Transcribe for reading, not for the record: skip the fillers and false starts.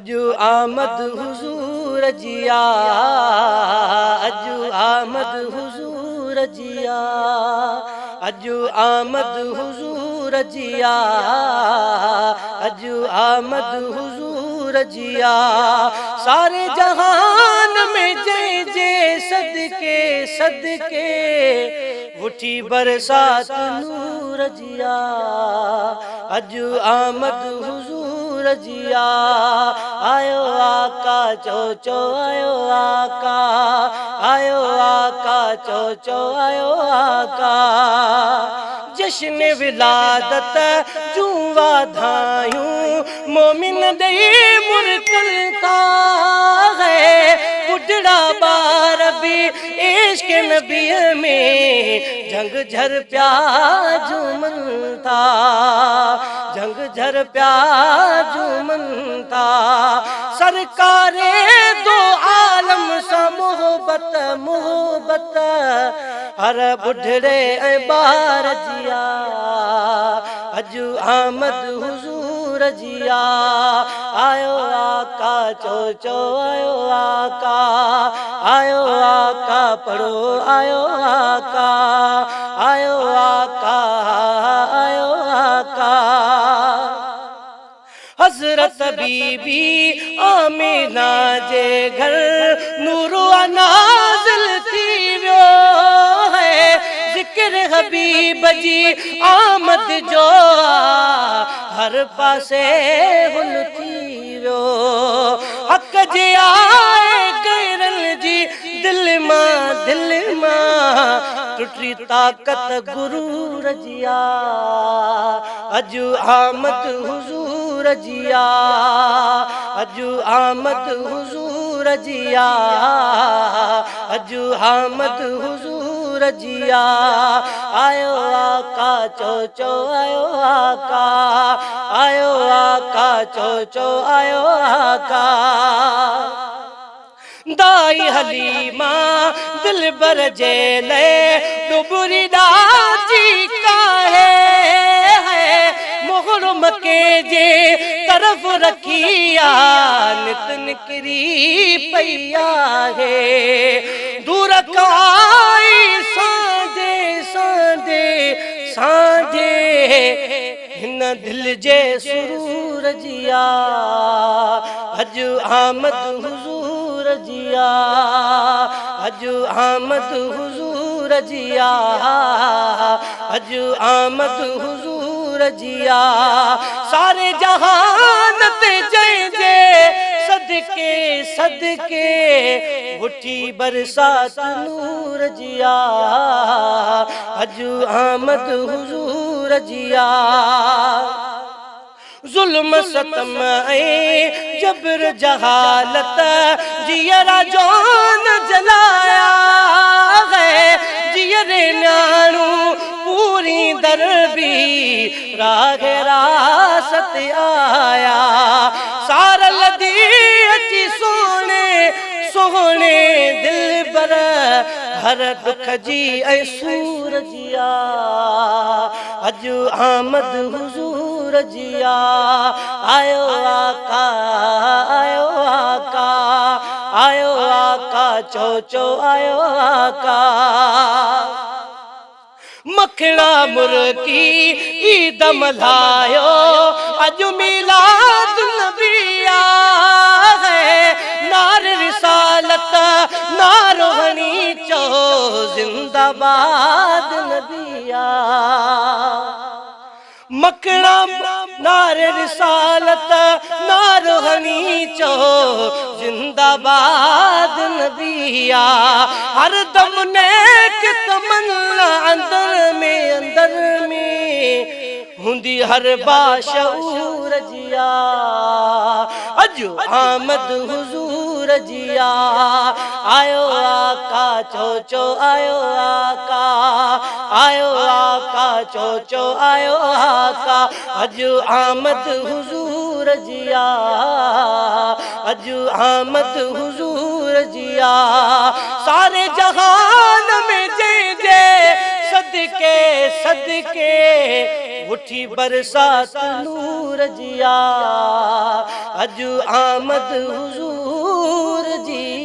अजु आमद हुजूर जिया, अजु आमद हुजूर जिया, अजु आमद हुजूर जिया, अजु आमद हुजूर जिया। सारे जहान में जय जय सदके सदके उठी बरसात नूर जिया। अजु आमद हुजूर जिया, आयो आका चो आयो आका, आयो आका चो आयो आका। जश्न विलादत जूं वाधायूं मोमिन दे मुरकलता है। बुढ़ड़ा बार भी इश्क नबी में जंग झर प्याज मनता, जंग झर प्याज मनता। सरकारे दो आलम सा मोहब्बत मोहब्बत हर बुढ़ड़े बार जिया। अजु आमद हुजूर जिया, आयो आका चो आयो आका, आयो आका पढ़ो आयो आका, आयो आका, आयो आका। हजरत बीबी आमीना जे घर नूरो नाज़िल थी वियो है। जिक्र हबीब जी आमद जो हर पासे हुन थी वियो। हक जे आए गैरन जी दिल मां टुटी ताकत गुरूर जिया। अजु आमद हुजूर जिया, अजु आमद हुजूर जिया, अजु आमद हुजूर जिया। आयो आका चो आयो आका, आयो आका चो आयो आका। दाई हलीमा दिल बर जेले डुबरी दाची का है। मुहर्रम के जे तरफ रखिया नित निकरी पैया है। दूर काई सांझे सांझे सांझे हिन दिल जे सुरूर जिया। अजु आमद हुजूर जिया, अजु आमद हुजूर जिया, अजु आमद हुजूर जिया। सारे जहान ते जय जय सदके सदके उठी बरसात नूर जिया। अजु आमद हुजूर जिया। जुल्म सतम जबर जहालत जियरा जान जलाया है। जियरे न्याणू पूरी दरबी राग रासत आया। सारा लदी अची सोने सोने दिल बर हर दुख जी ऐ सूर जिया। अजु आमद हुजूर जिया, आयो आका, आयो आका, आयो आका चो आयो आका। मखना मुर्की ईद मल्हायो अजु मिलाद नबिया है। नार रिसालत नारोहनी चो जिंदाबाद नबिया। मखना नारे रिसालत नारोहनी चो जिंदाबाद नबिया। हर दम नेक तमन्ना अंदर में हुंदी हर बाशऊर जिया। अजु आमद हुजूर जिया, आयो आका चो आयो आका, आयो आका चो आयो आका। अजु आमद हुजूर जिया, अजु आमद हुजूर जिया। सारे जहान में जय जय सद सदके सदके उठी बरसात नूर जिया अज आमद हुजूर जी